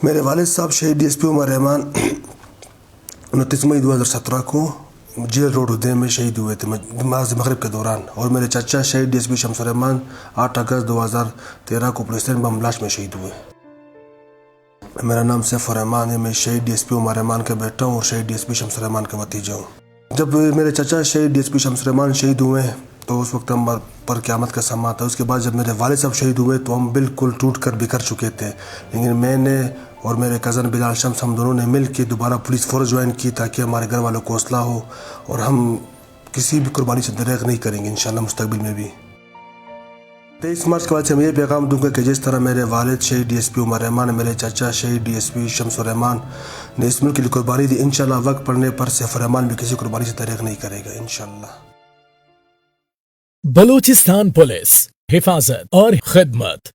میرے والد صاحب شہید ڈی ایس پی عمر رحمان 29 مئی 2017 کو جیل روڈ ادے میں شہید ہوئے تھے نماز مغرب کے دوران، اور میرے چچا شہید ڈی ایس پی شمس الرحمان 8 اگست 2013 کو پولیس اسٹیشن بم بلاسٹ میں شہید ہوئے۔ میرا نام سیف الرحمان ہے، میں شہید ڈی ایس پی عمر رحمان کا بیٹا ہوں اور شہید ڈی ایس پی شمس الرحمان کا بھتیجا ہوں۔ جب میرے چچا شہید ڈی ایس پی شمس الرحمان شہید ہوئے تو اس وقت ہم پر قیامت کا سما تھا۔ اس کے بعد جب میرے والد صاحب شہید ہوئے تو ہم بالکل ٹوٹ کر بکھر چکے تھے، لیکن میں نے اور میرے کزن بلال شمس ہم دونوں نے مل کے دوبارہ پولیس فورس جوائن کی تاکہ ہمارے گھر والوں کو حوصلہ ہو، اور ہم کسی بھی قربانی سے دریغ نہیں کریں گے انشاءاللہ مستقبل میں بھی۔ 23 مارچ کے بعد سے میں یہ پیغام دوں گا کہ جس طرح میرے والد شہید ڈی ایس پی عمر رحمان، میرے چچا شہید ڈی ایس پی شمس الرحمان نے اس ملک کے لیے قربانی دی، انشاءاللہ وقت پڑنے پر سیف الرحمان بھی کسی قربانی سے دریغ نہیں کرے گا انشاءاللہ۔ بلوچستان پولیس، حفاظت اور خدمت۔